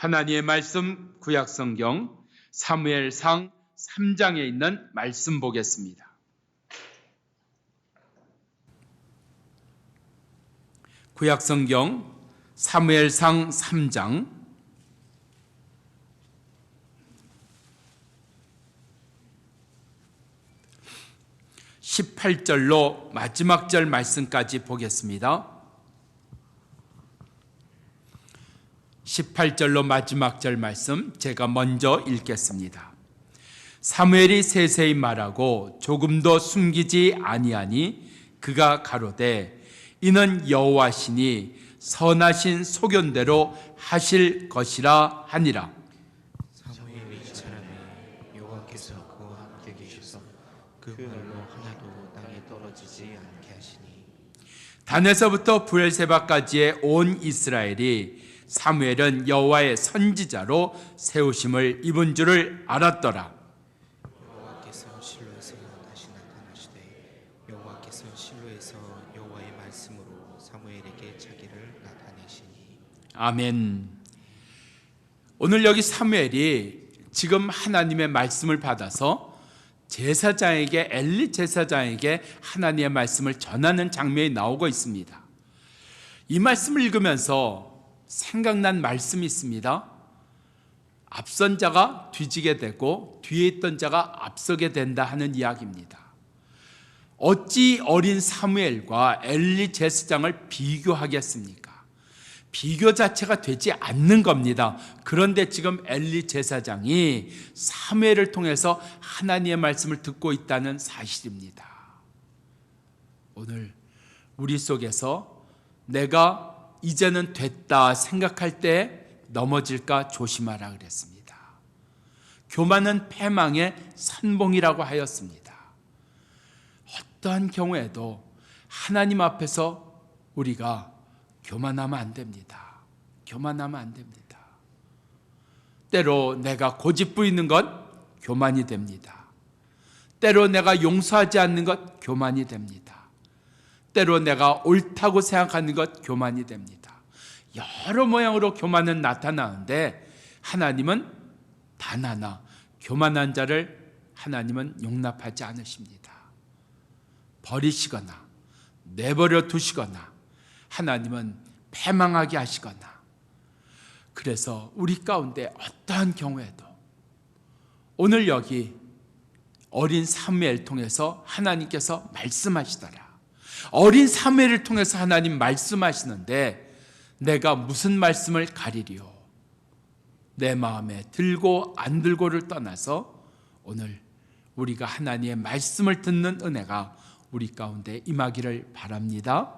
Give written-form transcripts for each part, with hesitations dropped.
하나님의 말씀 구약성경 사무엘상 3장에 있는 말씀 보겠습니다. 구약성경 사무엘상 3장 18절로 마지막 절 말씀까지 보겠습니다. 18절로 마지막 절 말씀 제가 먼저 읽겠습니다. 사무엘이 세세히 말하고 조금도 숨기지 아니하니 그가 가로되 이는 여호와시니 선하신 소견대로 하실 것이라 하니라. 사무엘이 사람에 여호와께서 그와 함께 계셔서 그 말로 하나도 땅에 떨어지지 않게 하시니 단에서부터 브엘세바까지의 온 이스라엘이 사무엘은 여호와의 선지자로 세우심을 입은 줄을 알았더라. 여호와께서 실로에서 다시 나타나시되 여호와께서 실로에서 여호와의 말씀으로 사무엘에게 자기를 나타내시니. 아멘. 오늘 여기 사무엘이 지금 하나님의 말씀을 받아서 제사장에게 엘리 제사장에게 하나님의 말씀을 전하는 장면이 나오고 있습니다. 이 말씀을 읽으면서 생각난 말씀이 있습니다. 앞선 자가 뒤지게 되고 뒤에 있던 자가 앞서게 된다 하는 이야기입니다. 어찌 어린 사무엘과 엘리 제사장을 비교하겠습니까? 비교 자체가 되지 않는 겁니다. 그런데 지금 엘리 제사장이 사무엘을 통해서 하나님의 말씀을 듣고 있다는 사실입니다. 오늘 우리 속에서 내가 이제는 됐다 생각할 때 넘어질까 조심하라 그랬습니다. 교만은 패망의 선봉이라고 하였습니다. 어떠한 경우에도 하나님 앞에서 우리가 교만하면 안 됩니다. 교만하면 안 됩니다. 때로 내가 고집 부리는 것 교만이 됩니다. 때로 내가 용서하지 않는 것 교만이 됩니다. 때로 내가 옳다고 생각하는 것 교만이 됩니다. 여러 모양으로 교만은 나타나는데 하나님은 단 하나, 교만한 자를 하나님은 용납하지 않으십니다. 버리시거나 내버려 두시거나 하나님은 패망하게 하시거나, 그래서 우리 가운데 어떠한 경우에도 오늘 여기 어린 사무엘 통해서 하나님께서 말씀하시더라. 어린 사무엘을 통해서 하나님 말씀하시는데 내가 무슨 말씀을 가리리요? 내 마음에 들고 안 들고를 떠나서 오늘 우리가 하나님의 말씀을 듣는 은혜가 우리 가운데 임하기를 바랍니다.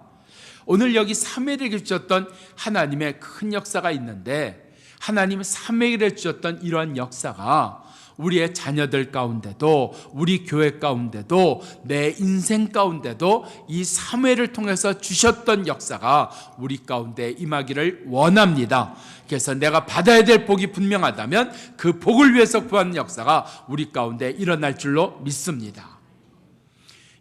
오늘 여기 사무엘에게 주셨던 하나님의 큰 역사가 있는데 하나님 사무엘에게 주셨던 이러한 역사가 우리의 자녀들 가운데도 우리 교회 가운데도 내 인생 가운데도 이 사무엘을 통해서 주셨던 역사가 우리 가운데 임하기를 원합니다. 그래서 내가 받아야 될 복이 분명하다면 그 복을 위해서 구하는 역사가 우리 가운데 일어날 줄로 믿습니다.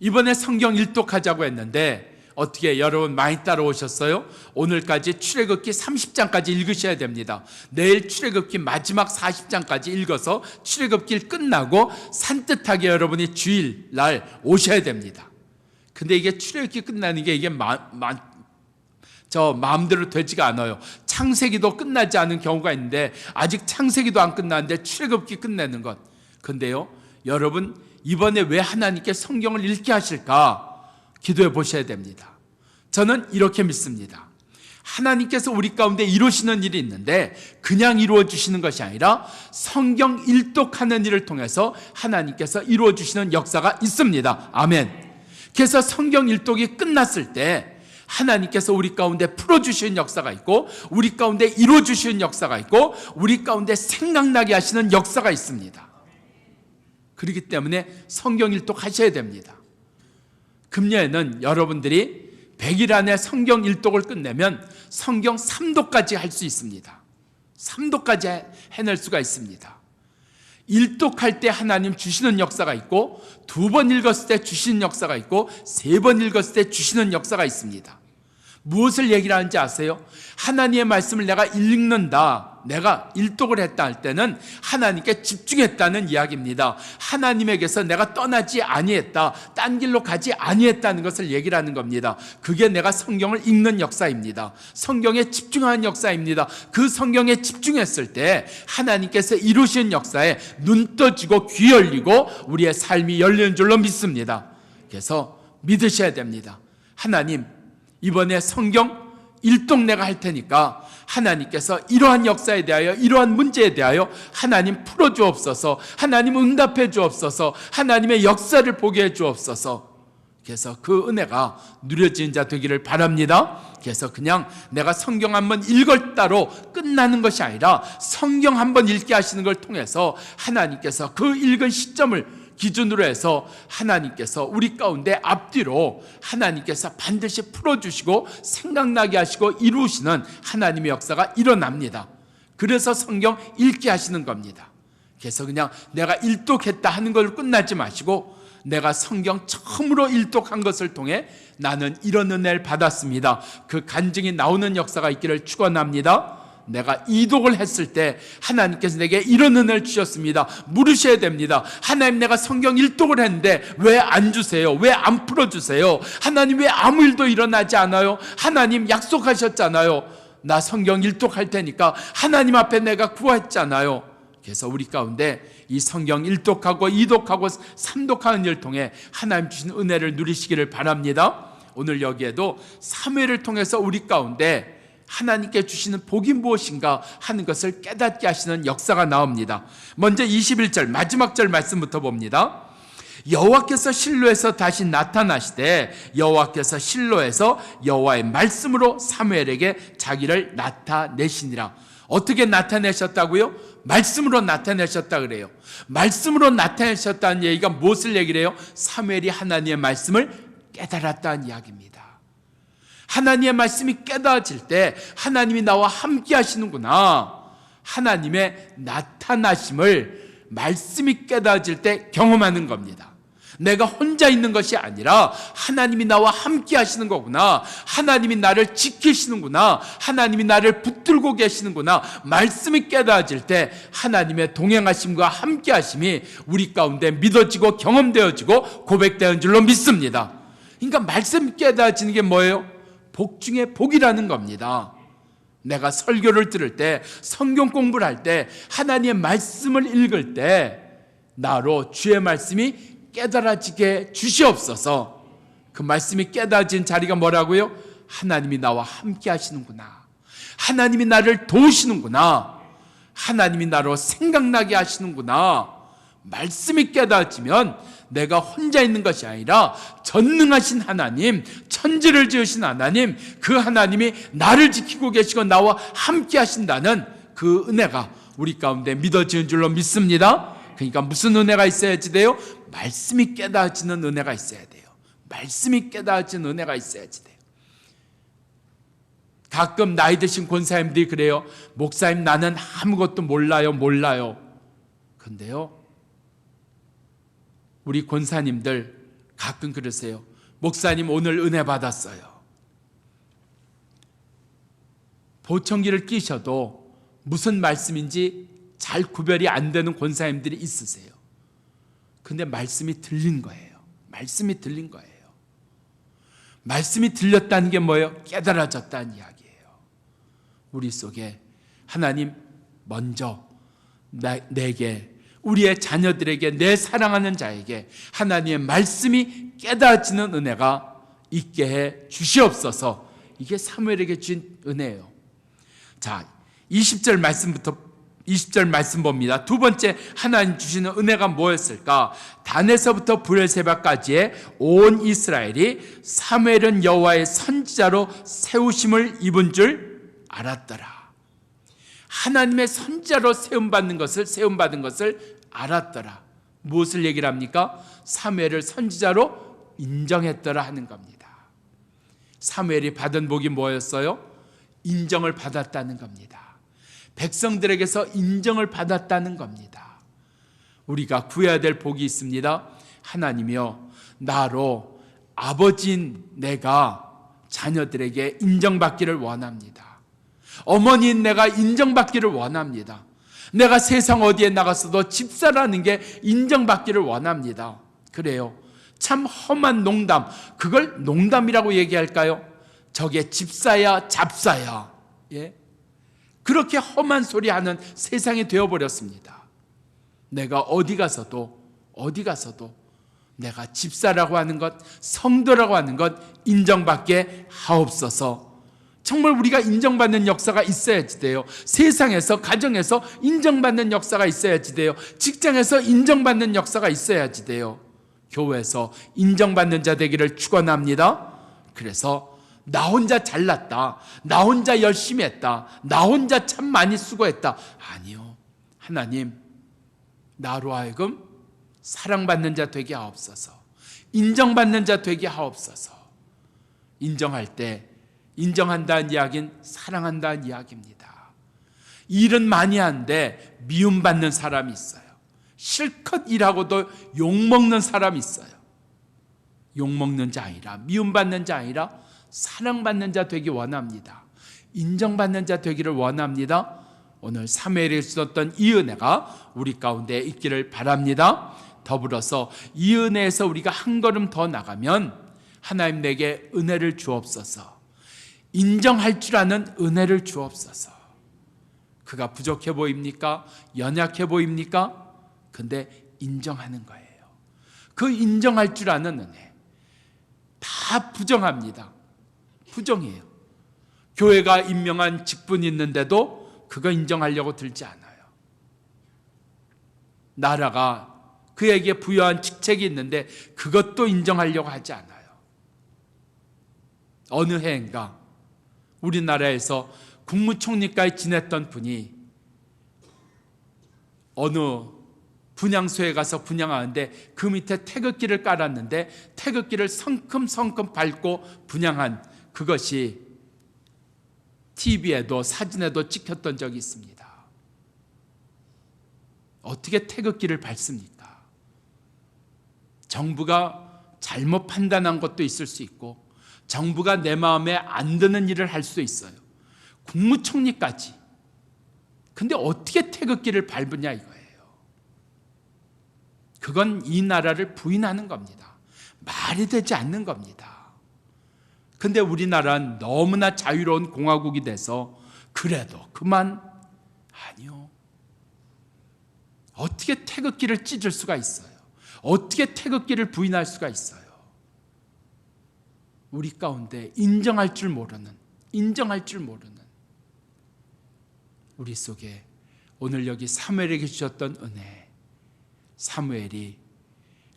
이번에 성경 일독하자고 했는데 어떻게 여러분 많이 따라오셨어요? 오늘까지 출애굽기 30장까지 읽으셔야 됩니다. 내일 출애굽기 마지막 40장까지 읽어서 출애굽기를 끝나고 산뜻하게 여러분이 주일날 오셔야 됩니다. 근데 이게 출애굽기 끝나는 게 이게 마음대로 되지가 않아요. 창세기도 끝나지 않은 경우가 있는데 아직 창세기도 안 끝났는데 출애굽기 끝내는 것. 근데요, 여러분 이번에 왜 하나님께 성경을 읽게 하실까? 기도해 보셔야 됩니다. 저는 이렇게 믿습니다. 하나님께서 우리 가운데 이루시는 일이 있는데 그냥 이루어 주시는 것이 아니라 성경 일독하는 일을 통해서 하나님께서 이루어 주시는 역사가 있습니다. 아멘. 그래서 성경 일독이 끝났을 때 하나님께서 우리 가운데 풀어주시는 역사가 있고 우리 가운데 이루어 주시는 역사가 있고 우리 가운데 생각나게 하시는 역사가 있습니다. 그렇기 때문에 성경 일독 하셔야 됩니다. 금년에는 여러분들이 100일 안에 성경 1독을 끝내면 성경 3독까지 할 수 있습니다. 3독까지 해낼 수가 있습니다. 1독할 때 하나님 주시는 역사가 있고 2번 읽었을 때 주시는 역사가 있고 3번 읽었을 때 주시는 역사가 있습니다. 무엇을 얘기를 하는지 아세요? 하나님의 말씀을 내가 읽는다, 내가 일독을 했다 할 때는 하나님께 집중했다는 이야기입니다. 하나님에게서 내가 떠나지 아니했다, 딴 길로 가지 아니했다는 것을 얘기를 하는 겁니다. 그게 내가 성경을 읽는 역사입니다. 성경에 집중하는 역사입니다. 그 성경에 집중했을 때 하나님께서 이루신 역사에 눈 떠지고 귀 열리고 우리의 삶이 열리는 줄로 믿습니다. 그래서 믿으셔야 됩니다. 하나님, 이번에 성경 일독 내가 할 테니까 하나님께서 이러한 역사에 대하여, 이러한 문제에 대하여 하나님 풀어주옵소서, 하나님 응답해 주옵소서, 하나님의 역사를 보게 해 주옵소서. 그래서 그 은혜가 누려지는 자 되기를 바랍니다. 그래서 그냥 내가 성경 한번 읽었다로 끝나는 것이 아니라 성경 한번 읽게 하시는 걸 통해서 하나님께서 그 읽은 시점을 기준으로 해서 하나님께서 우리 가운데 앞뒤로 하나님께서 반드시 풀어주시고 생각나게 하시고 이루시는 하나님의 역사가 일어납니다. 그래서 성경 읽게 하시는 겁니다. 그래서 그냥 내가 일독했다 하는 걸 끝나지 마시고 내가 성경 처음으로 일독한 것을 통해 나는 이런 은혜를 받았습니다, 그 간증이 나오는 역사가 있기를 축원합니다. 내가 이독을 했을 때 하나님께서 내게 이런 은혜를 주셨습니다. 물으셔야 됩니다. 하나님, 내가 성경 일독을 했는데 왜 안 주세요? 왜 안 풀어주세요? 하나님, 왜 아무 일도 일어나지 않아요? 하나님 약속하셨잖아요. 나 성경 일독할 테니까 하나님 앞에 내가 구했잖아요. 그래서 우리 가운데 이 성경 일독하고 이독하고 삼독하는 일을 통해 하나님 주신 은혜를 누리시기를 바랍니다. 오늘 여기에도 사무엘을 통해서 우리 가운데 하나님께 주시는 복이 무엇인가 하는 것을 깨닫게 하시는 역사가 나옵니다. 먼저 21절 마지막 절 말씀부터 봅니다. 여호와께서 실로에서 다시 나타나시되 여호와께서 실로에서 여호와의 말씀으로 사무엘에게 자기를 나타내시니라. 어떻게 나타내셨다고요? 말씀으로 나타내셨다 그래요. 말씀으로 나타내셨다는 얘기가 무엇을 얘기를 해요? 사무엘이 하나님의 말씀을 깨달았다는 이야기입니다. 하나님의 말씀이 깨달아질 때 하나님이 나와 함께 하시는구나, 하나님의 나타나심을 말씀이 깨달아질 때 경험하는 겁니다. 내가 혼자 있는 것이 아니라 하나님이 나와 함께 하시는 거구나, 하나님이 나를 지키시는구나, 하나님이 나를 붙들고 계시는구나. 말씀이 깨달아질 때 하나님의 동행하심과 함께 하심이 우리 가운데 믿어지고 경험되어지고 고백되는 줄로 믿습니다. 그러니까 말씀이 깨달아지는 게 뭐예요? 복 중에 복이라는 겁니다. 내가 설교를 들을 때, 성경 공부를 할 때, 하나님의 말씀을 읽을 때 나로 주의 말씀이 깨달아지게 주시옵소서. 그 말씀이 깨달아진 자리가 뭐라고요? 하나님이 나와 함께 하시는구나, 하나님이 나를 도우시는구나, 하나님이 나로 생각나게 하시는구나. 말씀이 깨달아지면 내가 혼자 있는 것이 아니라 전능하신 하나님, 천지를 지으신 하나님, 그 하나님이 나를 지키고 계시고 나와 함께 하신다는 그 은혜가 우리 가운데 믿어지는 줄로 믿습니다. 그러니까 무슨 은혜가 있어야지 돼요? 말씀이 깨달아지는 은혜가 있어야 돼요. 말씀이 깨달아지는 은혜가 있어야지 돼요. 가끔 나이 드신 권사님들이 그래요. 목사님, 나는 아무것도 몰라요. 근데요, 우리 권사님들 가끔 그러세요. 목사님, 오늘 은혜 받았어요. 보청기를 끼셔도 무슨 말씀인지 잘 구별이 안 되는 권사님들이 있으세요. 근데 말씀이 들린 거예요. 말씀이 들린 거예요. 말씀이 들렸다는 게 뭐예요? 깨달아졌다는 이야기예요. 우리 속에 하나님 먼저 내게, 우리의 자녀들에게, 내 사랑하는 자에게 하나님의 말씀이 깨달아지는 은혜가 있게 해 주시옵소서. 이게 사무엘에게 주신 은혜예요. 자, 20절 말씀 봅니다. 두 번째 하나님 주시는 은혜가 뭐였을까? 단에서부터 브엘세바까지의 온 이스라엘이 사무엘은 여호와의 선지자로 세우심을 입은 줄 알았더라. 하나님의 선지자로 세움받은 것을 알았더라. 무엇을 얘기를 합니까? 사무엘을 선지자로 인정했더라 하는 겁니다. 사무엘이 받은 복이 뭐였어요? 인정을 받았다는 겁니다. 백성들에게서 인정을 받았다는 겁니다. 우리가 구해야 될 복이 있습니다. 하나님이여, 나로 아버지인 내가 자녀들에게 인정받기를 원합니다. 어머니인 내가 인정받기를 원합니다. 내가 세상 어디에 나갔어도 집사라는 게 인정받기를 원합니다. 그래요. 참 험한 농담, 그걸 농담이라고 얘기할까요? 저게 집사야 잡사야. 예? 그렇게 험한 소리 하는 세상이 되어버렸습니다. 내가 어디 가서도 내가 집사라고 하는 것, 성도라고 하는 것 인정받게 하옵소서. 정말 우리가 인정받는 역사가 있어야지 돼요. 세상에서, 가정에서 인정받는 역사가 있어야지 돼요. 직장에서 인정받는 역사가 있어야지 돼요. 교회에서 인정받는 자 되기를 축원합니다. 그래서 나 혼자 잘났다, 나 혼자 열심히 했다, 나 혼자 참 많이 수고했다. 아니요. 하나님, 나로 하여금 사랑받는 자 되게 하옵소서. 인정받는 자 되게 하옵소서. 인정할 때 인정한다는 이야기는 사랑한다는 이야기입니다. 일은 많이 하는데 미움받는 사람이 있어요. 실컷 일하고도 욕먹는 사람이 있어요. 욕먹는 자 아니라, 미움받는 자 아니라 사랑받는 자 되기 원합니다. 인정받는 자 되기를 원합니다. 오늘 사무엘이 주셨던 이 은혜가 우리 가운데 있기를 바랍니다. 더불어서 이 은혜에서 우리가 한 걸음 더 나가면 하나님 내게 은혜를 주옵소서. 인정할 줄 아는 은혜를 주옵소서. 그가 부족해 보입니까? 연약해 보입니까? 근데 인정하는 거예요. 그 인정할 줄 아는 은혜. 다 부정합니다. 부정이에요. 교회가 임명한 직분이 있는데도 그거 인정하려고 들지 않아요. 나라가 그에게 부여한 직책이 있는데 그것도 인정하려고 하지 않아요. 어느 해인가 우리나라에서 국무총리까지 지냈던 분이 어느 분향소에 가서 분향하는데 그 밑에 태극기를 깔았는데 태극기를 성큼성큼 밟고 분향한 그것이 TV에도 사진에도 찍혔던 적이 있습니다. 어떻게 태극기를 밟습니까? 정부가 잘못 판단한 것도 있을 수 있고 정부가 내 마음에 안 드는 일을 할 수도 있어요. 국무총리까지. 근데 어떻게 태극기를 밟으냐 이거예요. 그건 이 나라를 부인하는 겁니다. 말이 되지 않는 겁니다. 근데 우리나라는 너무나 자유로운 공화국이 돼서 그래도 그만? 아니요. 어떻게 태극기를 찢을 수가 있어요? 어떻게 태극기를 부인할 수가 있어요? 우리 가운데 인정할 줄 모르는 우리 속에 오늘 여기 사무엘에게 주셨던 은혜, 사무엘이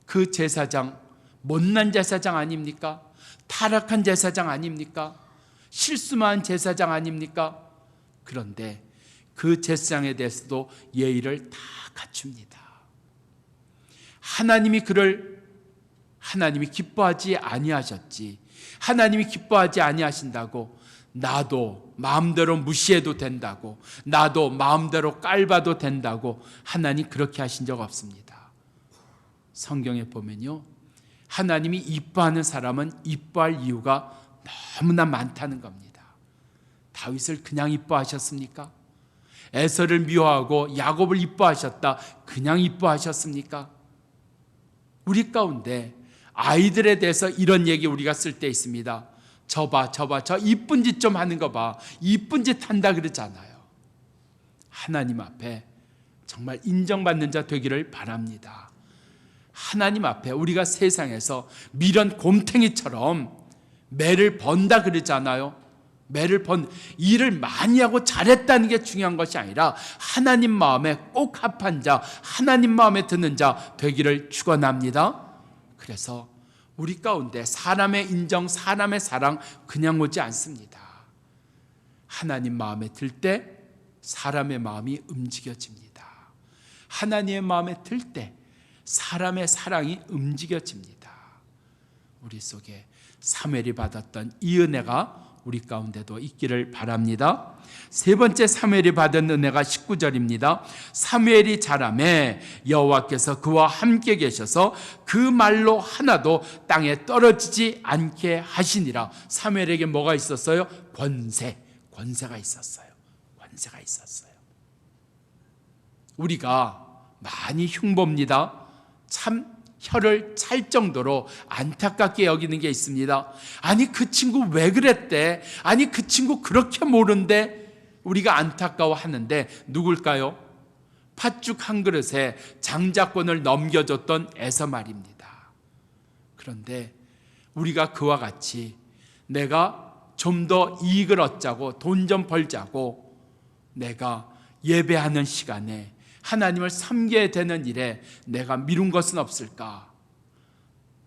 그 제사장, 못난 제사장 아닙니까? 타락한 제사장 아닙니까? 실수만 제사장 아닙니까? 그런데 그 제사장에 대해서도 예의를 다 갖춥니다. 하나님이 기뻐하지 아니하셨지. 하나님이 기뻐하지 아니하신다고 나도 마음대로 무시해도 된다고, 나도 마음대로 깔봐도 된다고 하나님 그렇게 하신 적 없습니다. 성경에 보면요, 하나님이 이뻐하는 사람은 이뻐할 이유가 너무나 많다는 겁니다. 다윗을 그냥 이뻐하셨습니까? 에서를 미워하고 야곱을 이뻐하셨다, 그냥 이뻐하셨습니까? 우리 가운데 아이들에 대해서 이런 얘기 우리가 쓸 때 있습니다. 저 이쁜 짓 좀 하는 거 봐, 이쁜 짓 한다 그러잖아요. 하나님 앞에 정말 인정받는 자 되기를 바랍니다. 하나님 앞에 우리가 세상에서 미련 곰탱이처럼 매를 번다 그러잖아요. 일을 많이 하고 잘했다는 게 중요한 것이 아니라 하나님 마음에 꼭 합한 자, 하나님 마음에 드는 자 되기를 축원합니다. 그래서 우리 가운데 사람의 인정, 사람의 사랑 그냥 오지 않습니다. 하나님 마음에 들 때 사람의 마음이 움직여집니다. 하나님의 마음에 들 때 사람의 사랑이 움직여집니다. 우리 속에 사무엘이 받았던 이 은혜가 우리 가운데도 있기를 바랍니다. 세 번째 사무엘이 받은 은혜가 19절입니다. 사무엘이 자라매 여호와께서 그와 함께 계셔서 그 말로 하나도 땅에 떨어지지 않게 하시니라. 사무엘에게 뭐가 있었어요? 권세가 있었어요. 권세가 있었어요. 우리가 많이 흉봅니다. 참 혀를 찰 정도로 안타깝게 여기는 게 있습니다. 아니 그 친구 왜 그랬대? 아니 그 친구 그렇게 모른대? 우리가 안타까워하는데 누굴까요? 팥죽 한 그릇에 장자권을 넘겨줬던 에서 말입니다. 그런데 우리가 그와 같이 내가 좀 더 이익을 얻자고 돈 좀 벌자고 내가 예배하는 시간에 하나님을 섬겨야 되는 일에 내가 미룬 것은 없을까?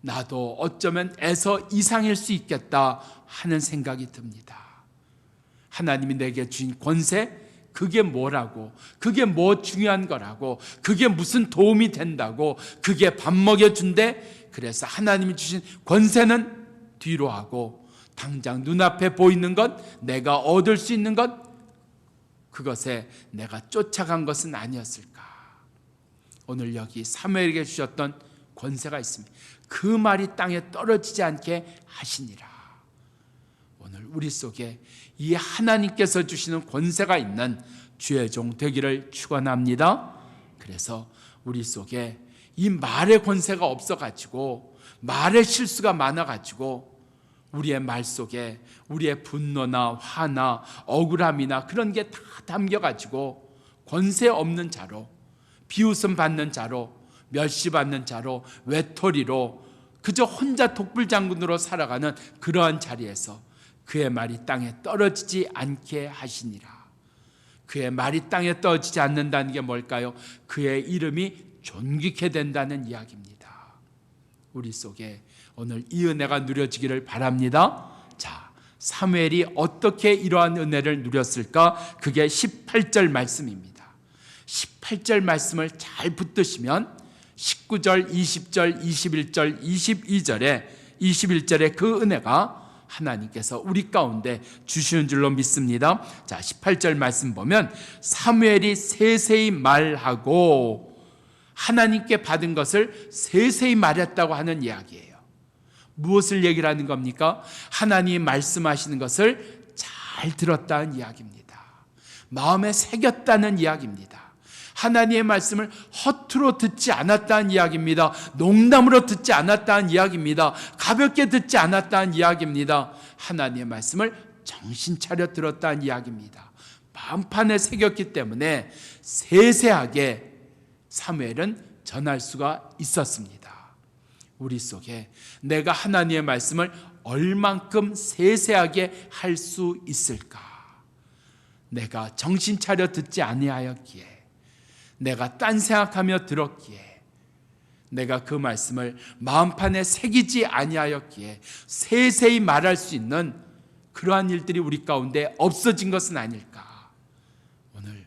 나도 어쩌면 에서 이상일 수 있겠다 하는 생각이 듭니다. 하나님이 내게 주신 권세, 그게 뭐라고, 그게 뭐 중요한 거라고, 그게 무슨 도움이 된다고, 그게 밥 먹여준대. 그래서 하나님이 주신 권세는 뒤로 하고 당장 눈앞에 보이는 것, 내가 얻을 수 있는 것, 그것에 내가 쫓아간 것은 아니었을까? 오늘 여기 사무엘에게 주셨던 권세가 있습니다. 그 말이 땅에 떨어지지 않게 하시니라. 오늘 우리 속에 이 하나님께서 주시는 권세가 있는 주의 종 되기를 축원합니다. 그래서 우리 속에 이 말의 권세가 없어가지고 말의 실수가 많아가지고 우리의 말 속에 우리의 분노나 화나 억울함이나 그런 게 다 담겨가지고 권세 없는 자로, 비웃음 받는 자로, 멸시받는 자로, 외톨이로 그저 혼자 독불장군으로 살아가는 그러한 자리에서 그의 말이 땅에 떨어지지 않게 하시니라. 그의 말이 땅에 떨어지지 않는다는 게 뭘까요? 그의 이름이 존귀케 된다는 이야기입니다. 우리 속에 오늘 이 은혜가 누려지기를 바랍니다. 자, 사무엘이 어떻게 이러한 은혜를 누렸을까? 그게 18절 말씀입니다. 18절 말씀을 잘 붙드시면 19절, 20절, 21절, 21절에 그 은혜가 하나님께서 우리 가운데 주시는 줄로 믿습니다. 자, 18절 말씀 보면 사무엘이 세세히 말하고 하나님께 받은 것을 세세히 말했다고 하는 이야기예요. 무엇을 얘기를 하는 겁니까? 하나님이 말씀하시는 것을 잘 들었다는 이야기입니다. 마음에 새겼다는 이야기입니다. 하나님의 말씀을 허투루 듣지 않았다는 이야기입니다. 농담으로 듣지 않았다는 이야기입니다. 가볍게 듣지 않았다는 이야기입니다. 하나님의 말씀을 정신 차려 들었다는 이야기입니다. 마음판에 새겼기 때문에 세세하게 사무엘은 전할 수가 있었습니다. 우리 속에 내가 하나님의 말씀을 얼만큼 세세하게 할 수 있을까? 내가 정신 차려 듣지 아니하였기에, 내가 딴 생각하며 들었기에, 내가 그 말씀을 마음판에 새기지 아니하였기에 세세히 말할 수 있는 그러한 일들이 우리 가운데 없어진 것은 아닐까? 오늘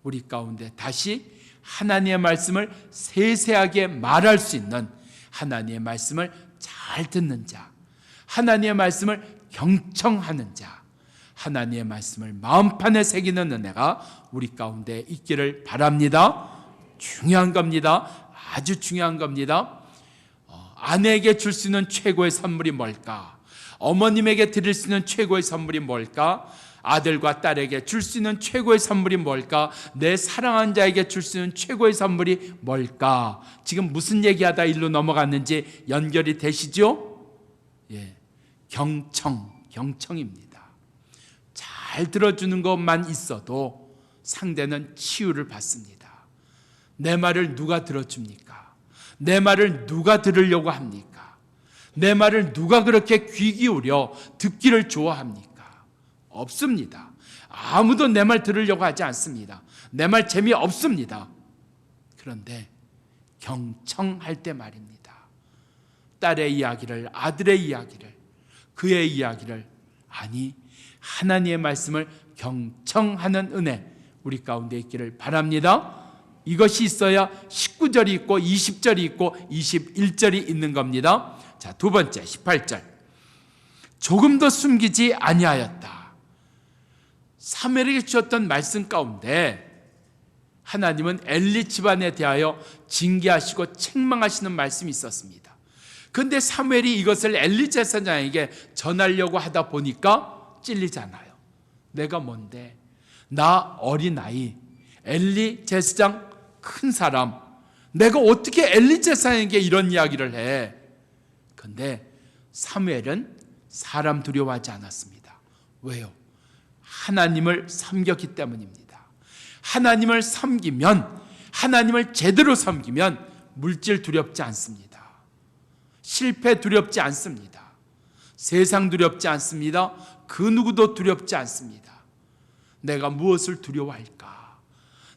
우리 가운데 다시 하나님의 말씀을 세세하게 말할 수 있는, 하나님의 말씀을 잘 듣는 자, 하나님의 말씀을 경청하는 자, 하나님의 말씀을 마음판에 새기는 은혜가 우리 가운데 있기를 바랍니다. 중요한 겁니다. 아주 중요한 겁니다. 아내에게 줄 수 있는 최고의 선물이 뭘까? 어머님에게 드릴 수 있는 최고의 선물이 뭘까? 아들과 딸에게 줄 수 있는 최고의 선물이 뭘까? 내 사랑하는 자에게 줄 수 있는 최고의 선물이 뭘까? 지금 무슨 얘기하다 일로 넘어갔는지 연결이 되시죠? 예, 경청입니다. 잘 들어주는 것만 있어도 상대는 치유를 받습니다. 내 말을 누가 들어줍니까? 내 말을 누가 들으려고 합니까? 내 말을 누가 그렇게 귀 기울여 듣기를 좋아합니까? 없습니다. 아무도 내 말 들으려고 하지 않습니다. 내 말 재미없습니다. 그런데 경청할 때 말입니다. 딸의 이야기를, 아들의 이야기를, 그의 이야기를, 아니 하나님의 말씀을 경청하는 은혜 우리 가운데 있기를 바랍니다. 이것이 있어야 19절이 있고 20절이 있고 21절이 있는 겁니다. 자, 두 번째 18절. 조금도 숨기지 아니하였다. 사무엘에게 주셨던 말씀 가운데 하나님은 엘리 집안에 대하여 징계하시고 책망하시는 말씀이 있었습니다. 그런데 사무엘이 이것을 엘리 제사장에게 전하려고 하다 보니까 찔리잖아요. 내가 뭔데? 나 어린아이, 엘리 제사장 큰 사람, 내가 어떻게 엘리 제사장에게 이런 이야기를 해? 그런데 사무엘은 사람 두려워하지 않았습니다. 왜요? 하나님을 섬겼기 때문입니다. 하나님을 섬기면, 하나님을 제대로 섬기면 물질 두렵지 않습니다. 실패 두렵지 않습니다. 세상 두렵지 않습니다. 그 누구도 두렵지 않습니다. 내가 무엇을 두려워할까?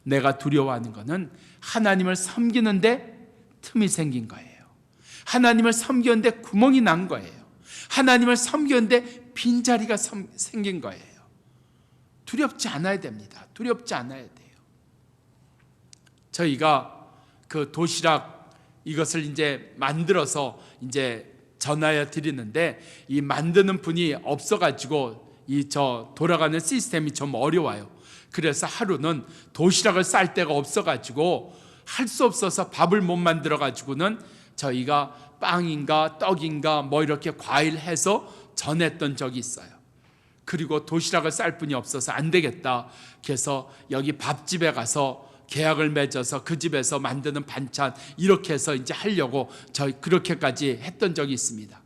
내가 두려워하는 것은 하나님을 섬기는데 틈이 생긴 거예요. 하나님을 섬기는데 구멍이 난 거예요. 하나님을 섬기는데 빈자리가 생긴 거예요. 두렵지 않아야 됩니다. 두렵지 않아야 돼요. 저희가 그 도시락 이것을 이제 만들어서 이제 전하여 드리는데 이 만드는 분이 없어가지고 돌아가는 시스템이 좀 어려워요. 그래서 하루는 도시락을 쌀 데가 없어가지고 할 수 없어서 밥을 못 만들어가지고는 저희가 빵인가 떡인가 뭐 이렇게 과일 해서 전했던 적이 있어요. 그리고 도시락을 쌀 분이 없어서 안 되겠다. 그래서 여기 밥집에 가서 계약을 맺어서 그 집에서 만드는 반찬 이렇게 해서 이제 하려고 저희 그렇게까지 했던 적이 있습니다.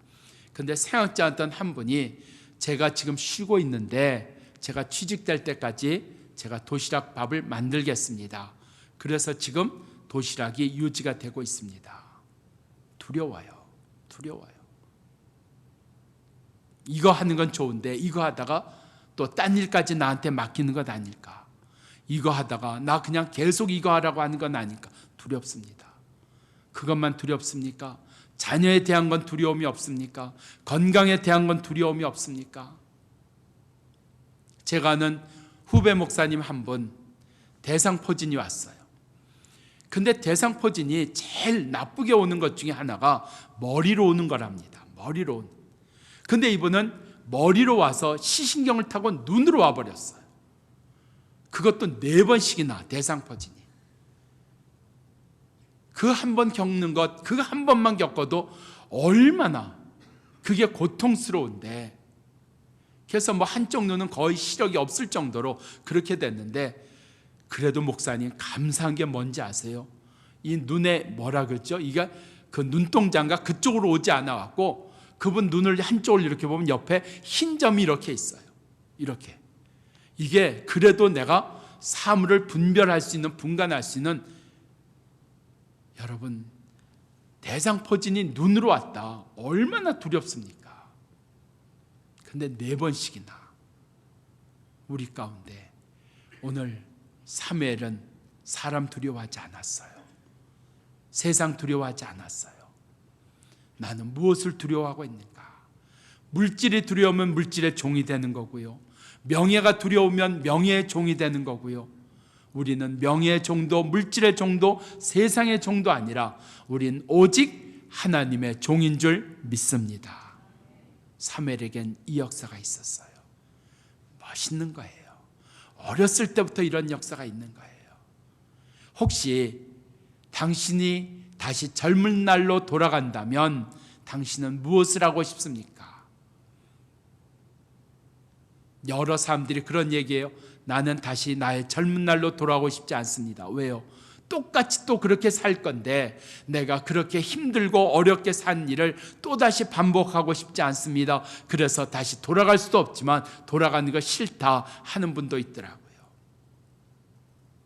근데 생각지 않던 한 분이 제가 지금 쉬고 있는데 제가 취직될 때까지 제가 도시락 밥을 만들겠습니다. 그래서 지금 도시락이 유지가 되고 있습니다. 두려워요. 이거 하는 건 좋은데 이거 하다가 또 딴 일까지 나한테 맡기는 것 아닐까? 이거 하다가 나 그냥 계속 이거 하라고 하는 건 아닐까? 두렵습니다. 그것만 두렵습니까? 자녀에 대한 건 두려움이 없습니까? 건강에 대한 건 두려움이 없습니까? 제가 아는 후배 목사님 한 분 대상포진이 왔어요. 근데 대상포진이 제일 나쁘게 오는 것 중에 하나가 머리로 오는 거랍니다. 머리로 오는. 근데 이분은 머리로 와서 시신경을 타고 눈으로 와버렸어요. 그것도 4번씩이나 대상포진이. 그 한 번 겪는 것, 그 한 번만 겪어도 얼마나 그게 고통스러운데, 그래서 뭐 한쪽 눈은 거의 시력이 없을 정도로 그렇게 됐는데, 그래도 목사님 감사한 게 뭔지 아세요? 이 눈에 뭐라 그랬죠? 이게 그 눈동자가 그쪽으로 오지 않아 왔고, 그분 눈을 한쪽을 이렇게 보면 옆에 흰 점이 이렇게 있어요. 이렇게. 이게 그래도 내가 사물을 분별할 수 있는, 분간할 수 있는, 여러분 대상포진이 눈으로 왔다. 얼마나 두렵습니까? 근데 4번씩이나 우리 가운데 오늘 사무엘은 사람 두려워하지 않았어요. 세상 두려워하지 않았어요. 나는 무엇을 두려워하고 있는가? 물질이 두려우면 물질의 종이 되는 거고요. 명예가 두려우면 명예의 종이 되는 거고요. 우리는 명예의 종도 물질의 종도 세상의 종도 아니라 우린 오직 하나님의 종인 줄 믿습니다. 사무엘에겐 이 역사가 있었어요. 멋있는 거예요. 어렸을 때부터 이런 역사가 있는 거예요. 혹시 당신이 다시 젊은 날로 돌아간다면 당신은 무엇을 하고 싶습니까? 여러 사람들이 그런 얘기해요. 나는 다시 나의 젊은 날로 돌아가고 싶지 않습니다. 왜요? 똑같이 또 그렇게 살 건데 내가 그렇게 힘들고 어렵게 산 일을 또다시 반복하고 싶지 않습니다. 그래서 다시 돌아갈 수도 없지만 돌아가는 거 싫다 하는 분도 있더라고요.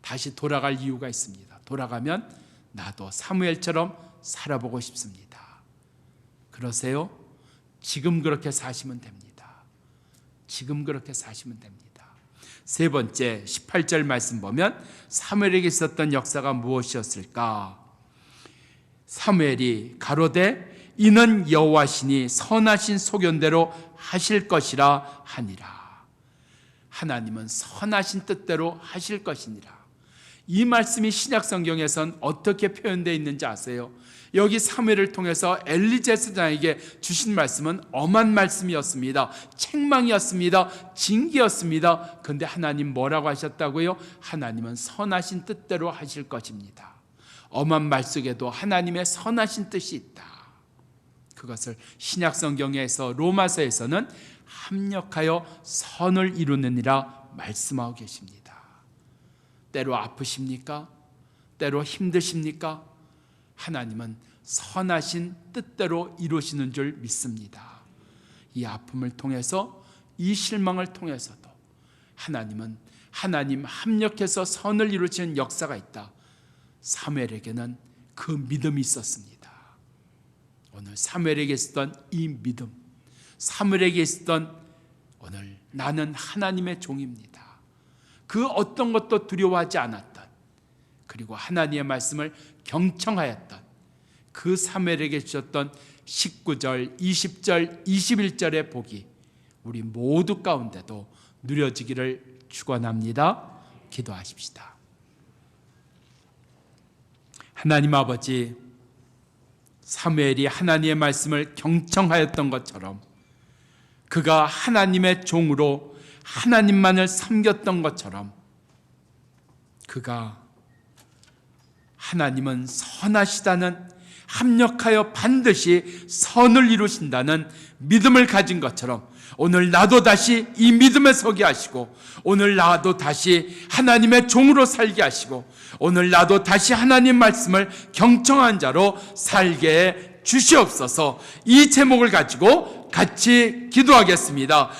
다시 돌아갈 이유가 있습니다. 돌아가면 나도 사무엘처럼 살아보고 싶습니다. 그러세요? 지금 그렇게 사시면 됩니다. 지금 그렇게 사시면 됩니다. 세 번째 18절 말씀 보면 사무엘에게 있었던 역사가 무엇이었을까? 사무엘이 가로되 이는 여호와시니 선하신 소견대로 하실 것이라 하니라. 하나님은 선하신 뜻대로 하실 것이니라. 이 말씀이 신약 성경에선 어떻게 표현되어 있는지 아세요? 여기 사무엘을 통해서 엘리 제사장에게 주신 말씀은 엄한 말씀이었습니다. 책망이었습니다. 징계였습니다. 그런데 하나님 뭐라고 하셨다고요? 하나님은 선하신 뜻대로 하실 것입니다. 엄한 말 속에도 하나님의 선하신 뜻이 있다. 그것을 신약 성경에서 로마서에서는 합력하여 선을 이루느니라 말씀하고 계십니다. 때로 아프십니까? 때로 힘드십니까? 하나님은 선하신 뜻대로 이루시는 줄 믿습니다. 이 아픔을 통해서, 이 실망을 통해서도 하나님은 하나님 합력해서 선을 이루시는 역사가 있다. 사무엘에게는 그 믿음이 있었습니다. 오늘 사무엘에게 있었던 이 믿음, 사무엘에게 있었던 오늘 나는 하나님의 종입니다. 그 어떤 것도 두려워하지 않았던, 그리고 하나님의 말씀을 경청하였던 그 사무엘에게 주셨던 19절, 20절, 21절의 복이 우리 모두 가운데도 누려지기를 축원합니다. 기도하십시다. 하나님 아버지, 사무엘이 하나님의 말씀을 경청하였던 것처럼 그가 하나님의 종으로 하나님만을 섬겼던 것처럼 그가 하나님은 선하시다는, 합력하여 반드시 선을 이루신다는 믿음을 가진 것처럼 오늘 나도 다시 이 믿음에 서게 하시고, 오늘 나도 다시 하나님의 종으로 살게 하시고, 오늘 나도 다시 하나님 말씀을 경청한 자로 살게 해 주시옵소서. 이 제목을 가지고 같이 기도하겠습니다.